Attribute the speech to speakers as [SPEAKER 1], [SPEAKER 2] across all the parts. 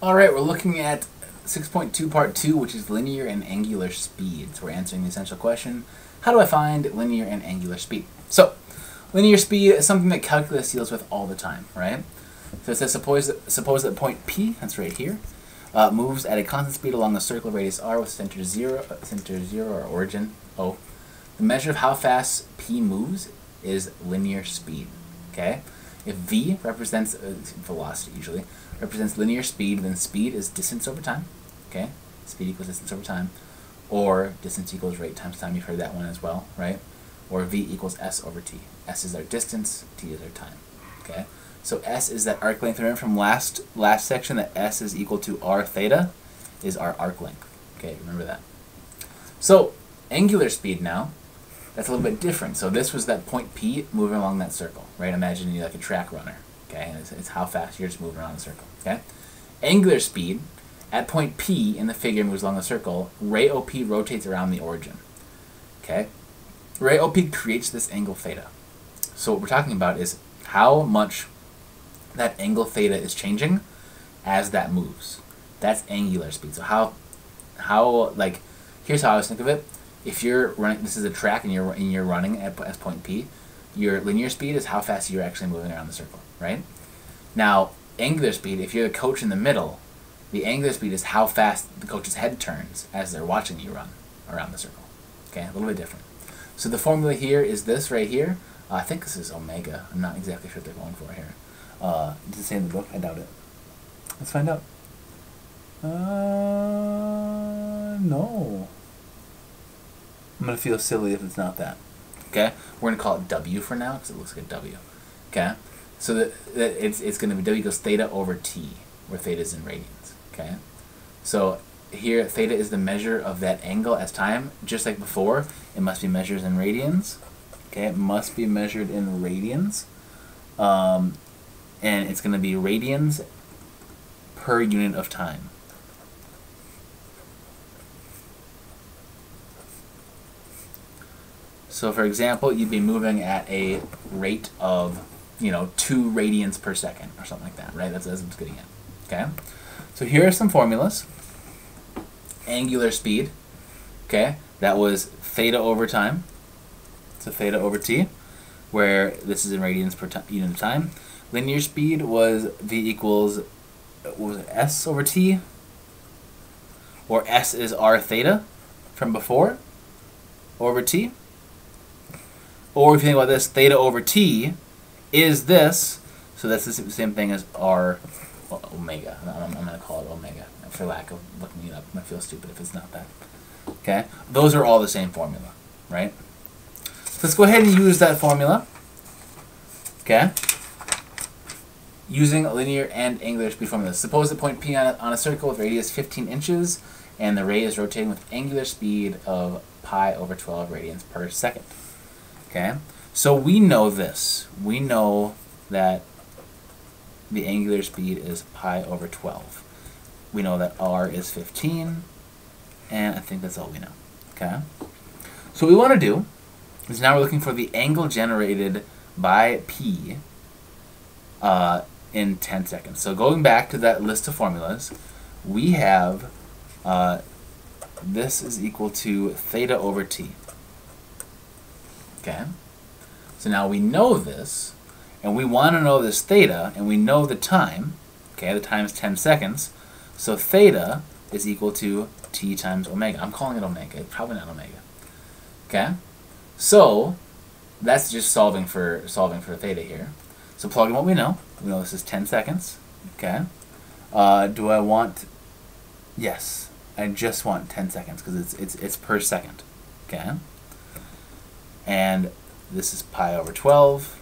[SPEAKER 1] All right, we're looking at 6.2 part 2, which is linear and angular speed. So we're answering the essential question, how do I find linear and angular speed? So linear speed is something that calculus deals with all the time, right? So it says suppose that point P, that's right here, moves at a constant speed along a circle radius r with center 0 or origin O. The measure of how fast P moves is linear speed, okay? If V represents velocity, usually represents linear speed, then speed is distance over time. Okay, speed equals distance over time, or distance equals rate times time. You've heard that one as well, right? Or V equals S over T. S is our distance, T is our time. Okay, so S is that arc length. Remember from last section that S is equal to R theta is our arc length. Okay, remember that. So angular speed now. That's a little bit different. So this was that point P moving along that circle, right? Imagine you're like a track runner, okay? And it's how fast you're just moving around the circle, okay? Angular speed, at point P in the figure moves along the circle, ray OP rotates around the origin, okay? Ray OP creates this angle theta. So what we're talking about is how much that angle theta is changing as that moves. That's angular speed. So how like, here's how I always think of it. If you're running, this is a track, and you're running at point P, your linear speed is how fast you're actually moving around the circle, right? Now, angular speed, if you're the coach in the middle, the angular speed is how fast the coach's head turns as they're watching you run around the circle. Okay, a little bit different. So the formula here is this right here. I think this is omega. I'm not exactly sure what they're going for here. Does it say in the book? I doubt it. Let's find out. No. I'm going to feel silly if it's not that. Okay? We're going to call it W for now because it looks like a W. Okay? So it's going to be W equals theta over T, where theta is in radians. Okay? So here, theta is the measure of that angle as time. Just like before, it must be measured in radians. Okay? It must be measured in radians. And it's going to be radians per unit of time. So for example, you'd be moving at a rate of, 2 radians per second or something like that, right? That's what it's getting at. Okay? So here are some formulas. Angular speed, okay? That was theta over time. So theta over T, where this is in radians per unit of time. Linear speed was V equals, what was it, S over T? Or S is R theta from before over T. Or if you think about this, theta over T is this, so that's the same thing as R omega. I'm going to call it omega for lack of looking it up. I feel stupid if it's not that. Okay? Those are all the same formula, right? So let's go ahead and use that formula. Okay? Using linear and angular speed formulas. Suppose the point P on a circle with radius 15 inches, and the ray is rotating with angular speed of pi over 12 radians per second. Okay, so we know this. We know that the angular speed is pi over 12. We know that r is 15, and I think that's all we know. Okay, so what we want to do is now we're looking for the angle generated by P in 10 seconds. So going back to that list of formulas, we have this is equal to theta over T. Okay, so now we know this, and we want to know this theta, and we know the time. Okay, the time is 10 seconds, so theta is equal to T times omega. I'm calling it omega. It's probably not omega. Okay, so that's just solving for theta here. So plug in what we know. We know this is 10 seconds. Okay, do I want? Yes, I just want 10 seconds because it's per second. Okay. And this is pi over 12.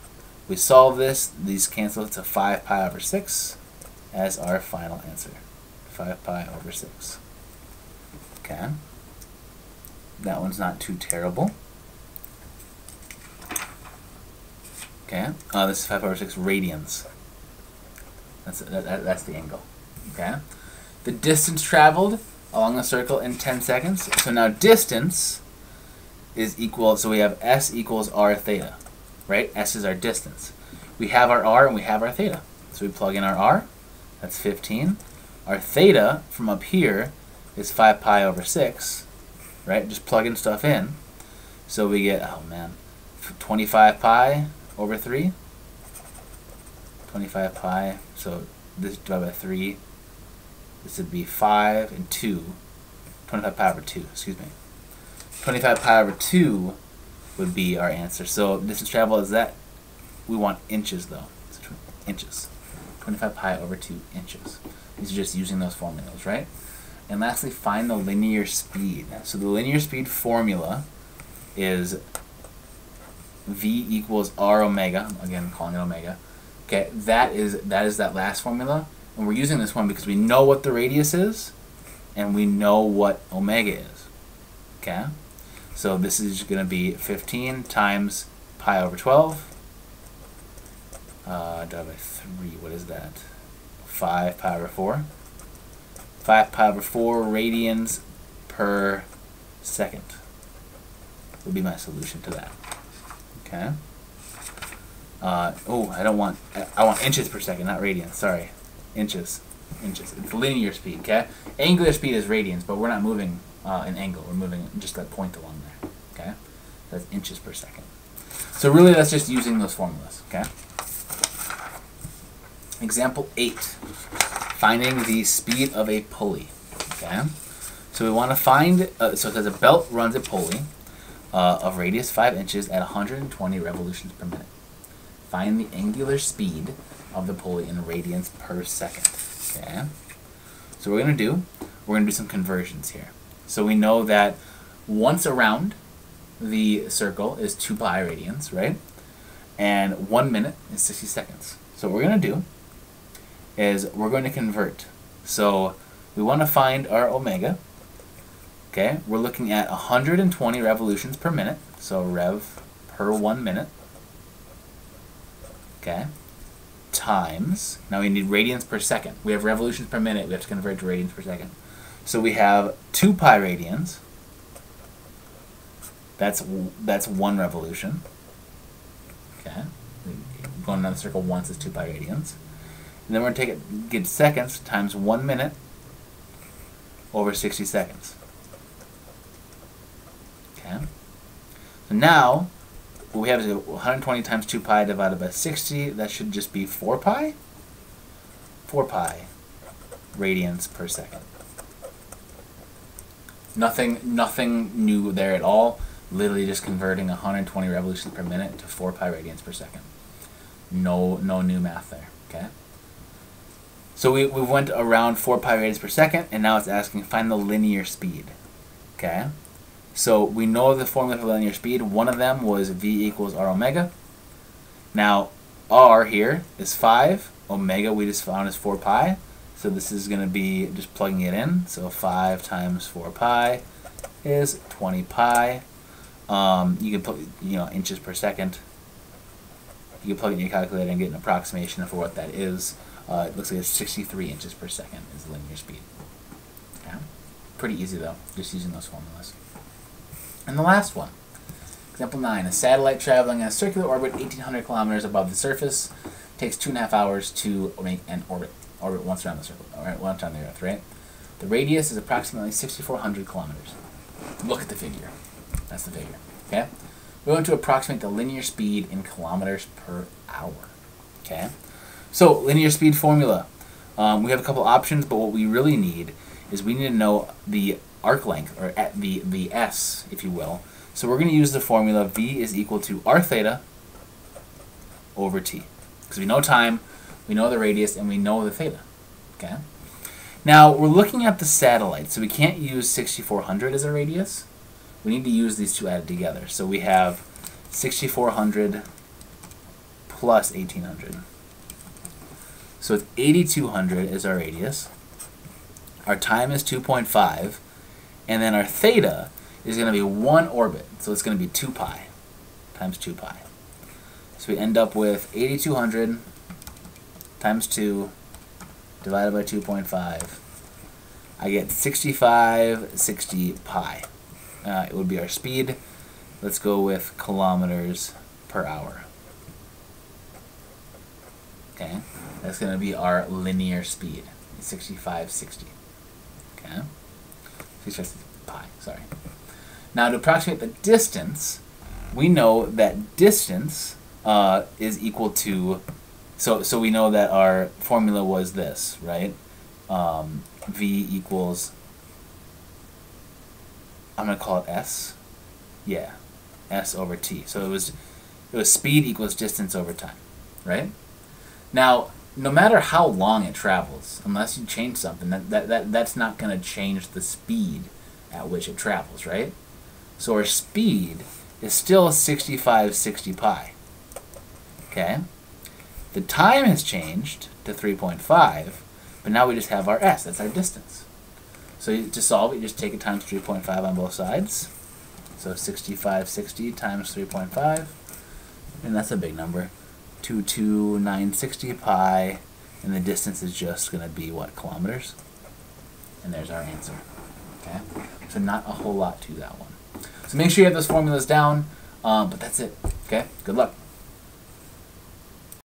[SPEAKER 1] We solve this. These cancel to 5 pi over 6 as our final answer. 5 pi over 6. Okay. That one's not too terrible. Okay. This is 5 pi over 6 radians. That's the angle. Okay. The distance traveled along the circle in 10 seconds. So now distance is equal, so we have S equals R theta, right? S is our distance. We have our R and we have our theta. So we plug in our R, that's 15. Our theta from up here is 5 pi over 6, right? Just plugging stuff in. So we get, oh man, 25 pi over 3. 25 pi, so this divided by 3, this would be 5 and 2. 25 pi over 2, excuse me. 25 pi over 2 would be our answer. So distance traveled is that. We want inches though. So inches. 25 pi over 2 inches. These are just using those formulas, right? And lastly, find the linear speed. So the linear speed formula is v equals r omega. Again, calling it omega. Okay, that is that last formula, and we're using this one because we know what the radius is, and we know what omega is. Okay, so this is going to be 15 times pi over 12 divided by 3. What is that? 5 pi over 4. 5 pi over 4 radians per second would be my solution to that. Okay. Oh, I want inches per second, not radians. Sorry, inches. It's linear speed. Okay. Angular speed is radians, but we're not moving an angle. We're moving just that point along there. Okay. That's inches per second. So really, that's just using those formulas. Okay. Example 8. Finding the speed of a pulley. Okay. So we want to find. So it says a belt runs a pulley of radius 5 inches at 120 revolutions per minute. Find the angular speed of the pulley in radians per second. Okay. So what we're going to do some conversions here. So we know that once around the circle is 2 pi radians, right? And 1 minute is 60 seconds. So what we're going to do is we're going to convert. So we want to find our omega. Okay, we're looking at 120 revolutions per minute. So rev per 1 minute. Okay, times, now we need radians per second. We have revolutions per minute, we have to convert to radians per second. So we have 2 pi radians. That's 1 revolution. Okay, going around the circle once is 2 pi radians. And then we're going to get seconds times 1 minute over 60 seconds. Okay, so now what we have is 120 times 2 pi divided by 60. That should just be 4 pi? 4 pi radians per second. Nothing new there at all. Literally just converting 120 revolutions per minute to 4 pi radians per second. No new math there. Okay. So we went around 4 pi radians per second, and now it's asking find the linear speed. Okay. So we know the formula for linear speed. One of them was v equals r omega. Now r here is 5. Omega we just found is 4 pi. So this is going to be just plugging it in. So 5 times 4 pi is 20 pi. You can put inches per second. You can plug it in your calculator and get an approximation for what that is. It looks like it's 63 inches per second is the linear speed. Okay. Pretty easy though, just using those formulas. And the last one, example 9, a satellite traveling in a circular orbit 1,800 kilometers above the surface takes 2.5 hours to make an orbit once around the circle, once around the Earth, right? The radius is approximately 6,400 kilometers. Look at the figure. That's the figure. Okay. We want to approximate the linear speed in kilometers per hour. Okay. So linear speed formula. We have a couple options, but what we really need is we need to know the arc length, or at the s, if you will. So we're going to use the formula v is equal to r theta over t. Because we know time, we know the radius, and we know the theta. Okay. Now we're looking at the satellite, so we can't use 6,400 as a radius. We need to use these two added together. So we have 6,400 plus 1,800. So it's 8,200 is our radius. Our time is 2.5. And then our theta is going to be 1 orbit. So it's going to be 2 pi times 2 pi. So we end up with 8,200 times 2 divided by 2.5. I get 6560 pi. It would be our speed. Let's go with kilometers per hour. Okay, that's going to be our linear speed, is 6560. Okay? 6560 pi, sorry. Now to approximate the distance, we know that distance is equal to, so we know that our formula was this, right? V equals, I'm going to call it S. Yeah, S over T. So it was speed equals distance over time, right? Now, no matter how long it travels, unless you change something, that's not going to change the speed at which it travels, right? So our speed is still 6560 pi. Okay? The time has changed to 3.5, but now we just have our S. That's our distance. So to solve it, you just take it times 3.5 on both sides. So 6560 times 3.5, and that's a big number. 22960 pi, and the distance is just going to be, what, kilometers? And there's our answer. Okay? So not a whole lot to that one. So make sure you have those formulas down, but that's it. Okay? Good luck.